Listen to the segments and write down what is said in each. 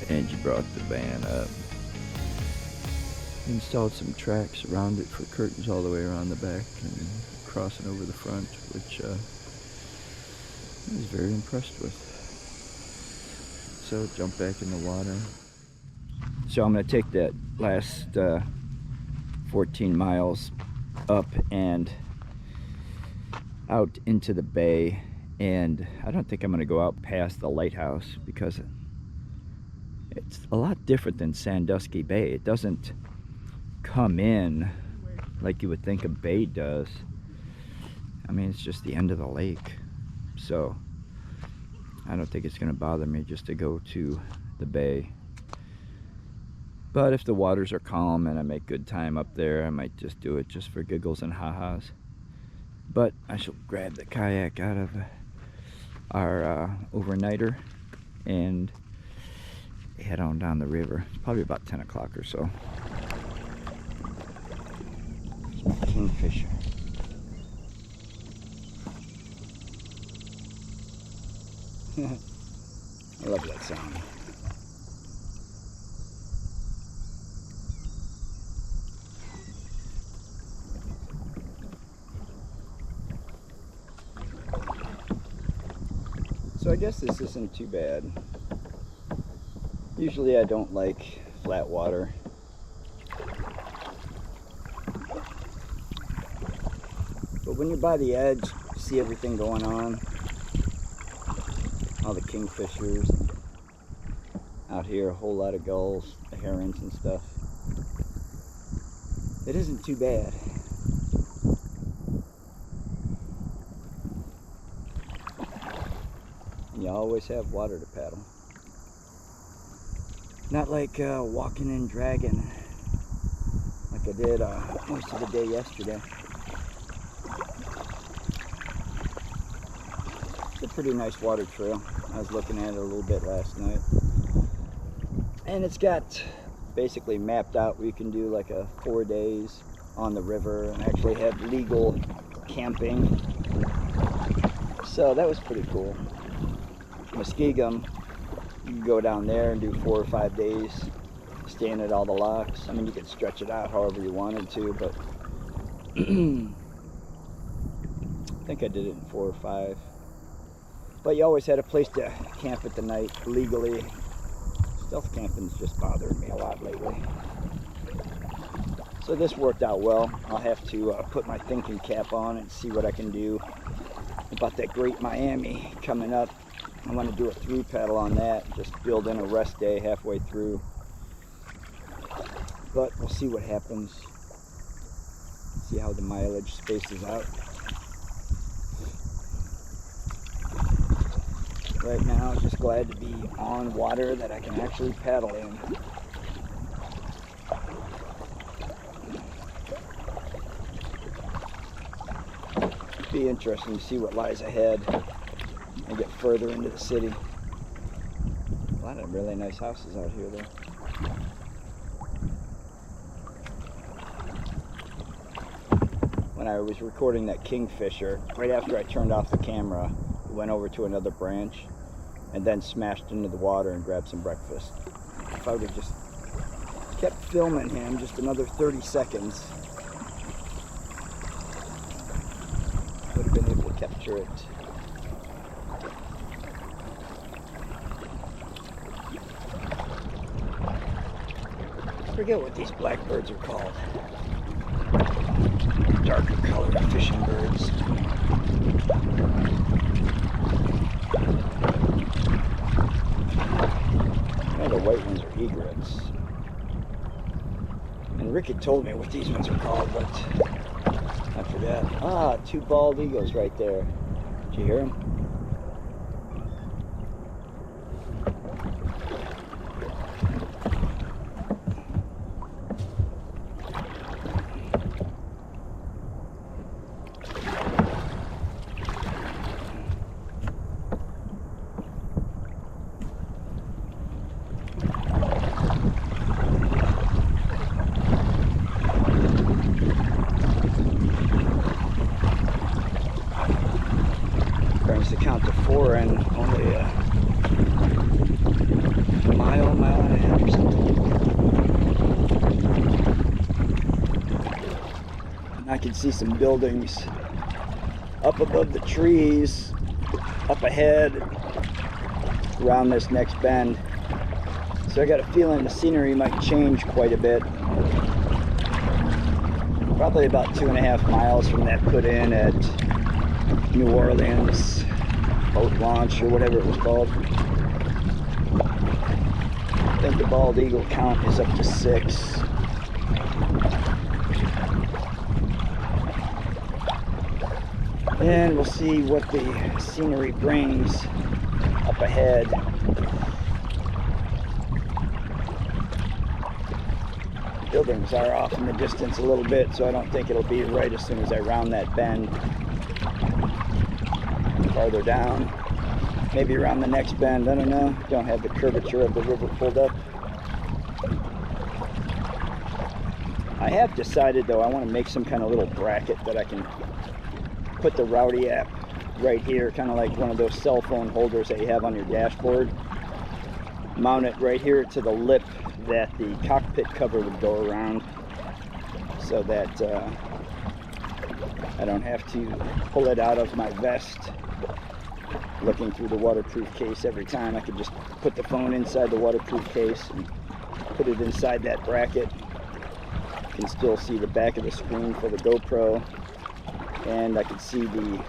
And you brought the van up. Installed some tracks around it for curtains all the way around the back and crossing over the front, which I was very impressed with. So jump back in the water. So I'm going to take that last 14 miles up and out into the bay, and I don't think I'm going to go out past the lighthouse because it's a lot different than Sandusky Bay. It doesn't come in like you would think a bay does. I mean, it's just the end of the lake, so I don't think it's going to bother me just to go to the bay. But if the waters are calm and I make good time up there, I might just do it just for giggles and ha-has. But I shall grab the kayak out of our overnighter and head on down the river. It's probably about 10 o'clock or so. Kingfisher. I love that sound. So I guess this isn't too bad. Usually I don't like flat water. But when you're by the edge, you see everything going on. All the kingfishers. Out here, a whole lot of gulls, the herons and stuff. It isn't too bad. And you always have water to paddle. Not like walking and dragging like I did most of the day yesterday. It's a pretty nice water trail. I was looking at it a little bit last night. And it's got basically mapped out where you can do like a 4 days on the river and actually have legal camping. So that was pretty cool. Muskegum, you can go down there and do 4 or 5 days staying at all the locks. I mean, you could stretch it out however you wanted to, but I think I did it in 4 or 5. But you always had a place to camp at the night legally. Stealth camping's just bothering me a lot lately. So this worked out well. I'll have to put my thinking cap on and see what I can do about that Great Miami coming up. I want to do a through paddle on that, just build in a rest day halfway through. But we'll see what happens. See how the mileage spaces out. Right now, I'm just glad to be on water that I can actually paddle in. It'll be interesting to see what lies ahead and get further into the city. A lot of really nice houses out here, though. When I was recording that kingfisher, right after I turned off the camera, we went over to another branch and then smashed into the water and grabbed some breakfast. If I would have just kept filming him just another 30 seconds, I would have been able to capture it. I forget what these blackbirds are called. Darker colored fishing birds. The white ones are egrets. And Rick had told me what these ones are called, but I forgot. Ah, 2 bald eagles right there. Did you hear them? can see some buildings up above the trees, up ahead, around this next bend. So I got a feeling the scenery might change quite a bit. Probably about 2.5 miles from that put-in at New Orleans boat launch, or whatever it was called. I think the bald eagle count is up to 6. And we'll see what the scenery brings up ahead. Buildings are off in the distance a little bit, so I don't think it'll be right as soon as I round that bend. Farther down, maybe around the next bend, I don't know. Don't have the curvature of the river pulled up. I have decided though, I want to make some kind of little bracket that I can put the Rowdy app right here, kind of like one of those cell phone holders that you have on your dashboard. Mount it right here to the lip that the cockpit cover would go around, so that I don't have to pull it out of my vest looking through the waterproof case every time. I could just put the phone inside the waterproof case and put it inside that bracket. You can still see the back of the screen for the GoPro, and I can see the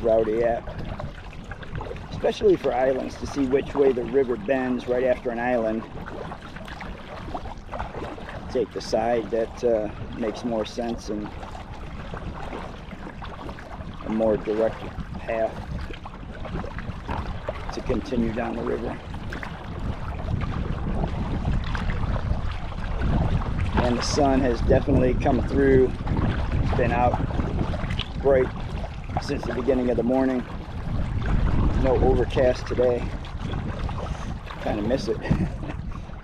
Rowdy app, especially for islands, to see which way the river bends right after an island. Take the side that makes more sense and a more direct path to continue down the river. And the sun has definitely come through. It's been out bright since the beginning of the morning. No overcast today. Kind of miss it.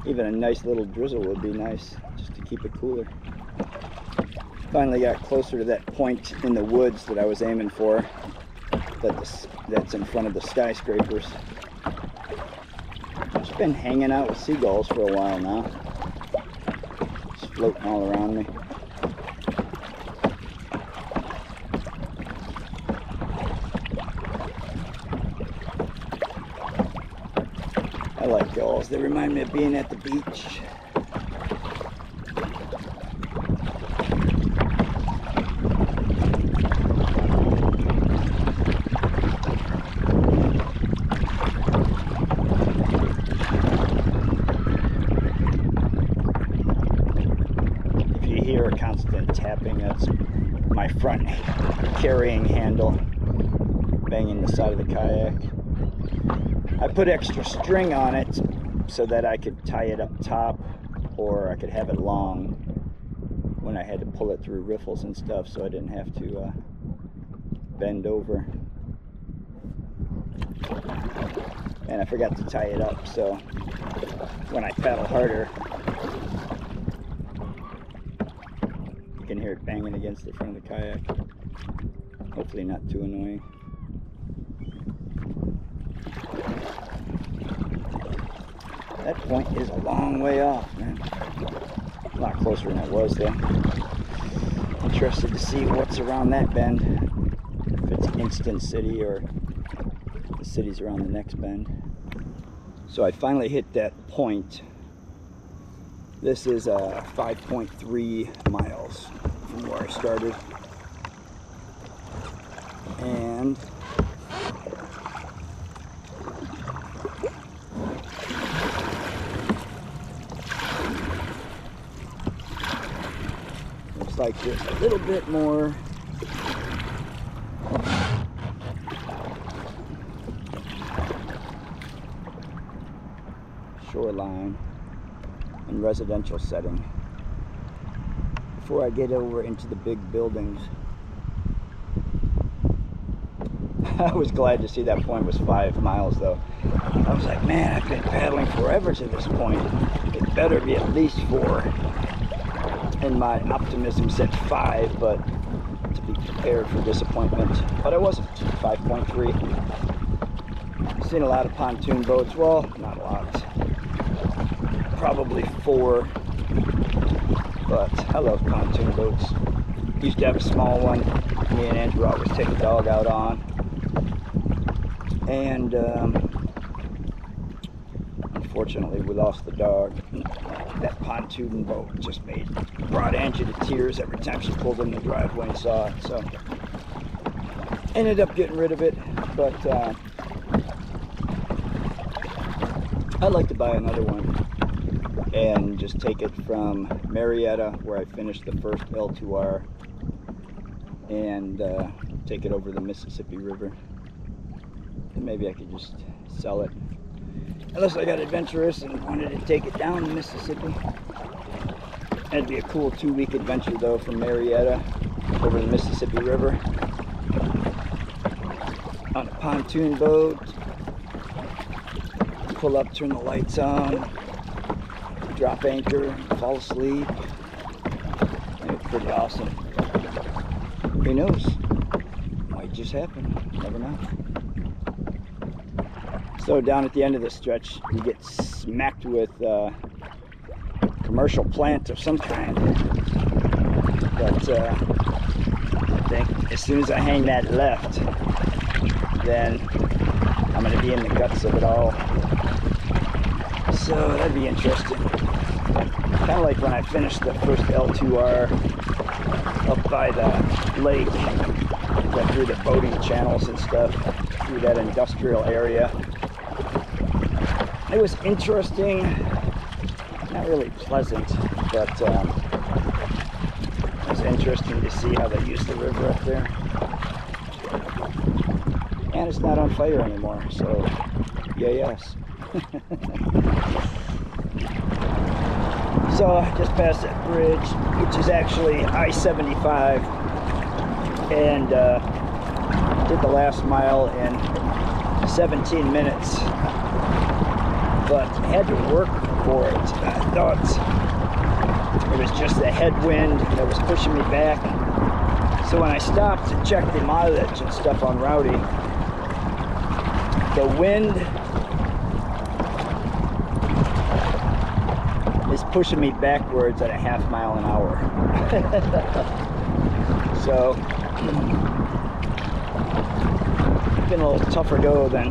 Even a nice little drizzle would be nice, just to keep it cooler. Finally got closer to that point in the woods that I was aiming for, that's in front of the skyscrapers. I've just been hanging out with seagulls for a while now, just floating all around me. I like gulls. They remind me of being at the beach. If you hear a constant tapping, that's my front carrying handle banging the side of the kayak. I put extra string on it so that I could tie it up top, or I could have it long when I had to pull it through riffles and stuff, so I didn't have to bend over. And I forgot to tie it up, so when I paddle harder, you can hear it banging against the front of the kayak. Hopefully not too annoying. That point is a long way off, man. A lot closer than it was, though. Interested to see what's around that bend. If it's Instant City or the cities around the next bend. So I finally hit that point. This is 5.3 miles from where I started. And like there's a little bit more shoreline and residential setting before I get over into the big buildings. I was glad to see that point was 5 miles though. I was like, man, I've been paddling forever to this point. It better be at least 4. And my optimism said 5, but to be prepared for disappointment. But I wasn't. 5.3. Seen a lot of pontoon boats. Well, not a lot. Probably 4. But I love pontoon boats. Used to have a small one. Me and Andrew always take a dog out on. And unfortunately, we lost the dog. That pontoon boat just brought Angie to tears every time she pulled in the driveway and saw it. So ended up getting rid of it, but I'd like to buy another one and just take it from Marietta, where I finished the first L2R, and take it over the Mississippi River. And maybe I could just sell it. Unless I got adventurous and wanted to take it down the Mississippi. That'd be a cool 2-week adventure though, from Marietta over the Mississippi River. On a pontoon boat. Pull up, turn the lights on, drop anchor, fall asleep. It's pretty awesome. Who knows? Might just happen. Never know. So down at the end of the stretch, you get smacked with commercial plant of some kind. But I think as soon as I hang that left, then I'm going to be in the guts of it all. So that'd be interesting. Kind of like when I finished the first L2R up by the lake, went through the boating channels and stuff, through that industrial area. It was interesting, not really pleasant, but it was interesting to see how they use the river up there. And it's not on fire anymore, so yeah, yes. So I just passed that bridge, which is actually I-75, and did the last mile in 17 minutes, but had to work for it. I thought it was just the headwind that was pushing me back. So when I stopped to check the mileage and stuff on Rowdy, the wind is pushing me backwards at a ½ mile an hour. So it's been a little tougher go than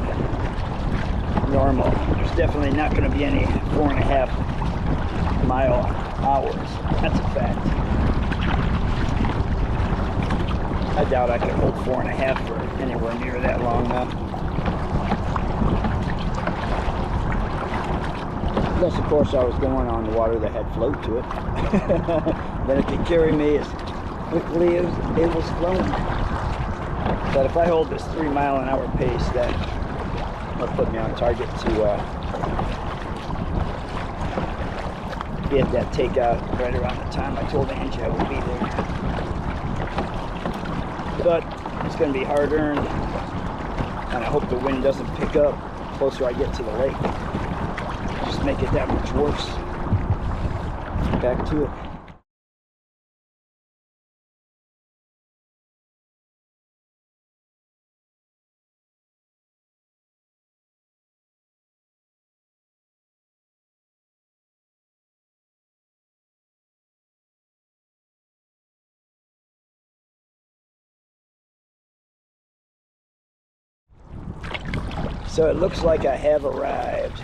normal. There's definitely not going to be any 4.5 mile hours. That's a fact. I doubt I could hold 4.5 for anywhere near that long now. Unless, of course, I was going on water that had float to it. Then it could carry me as quickly as it was flowing. But if I hold this 3 mile an hour pace, that will put me on target to get that takeout right around the time I told Angie I would be there. But it's going to be hard earned, and I hope the wind doesn't pick up the closer I get to the lake. Just make it that much worse. Back to it. So it looks like I have arrived.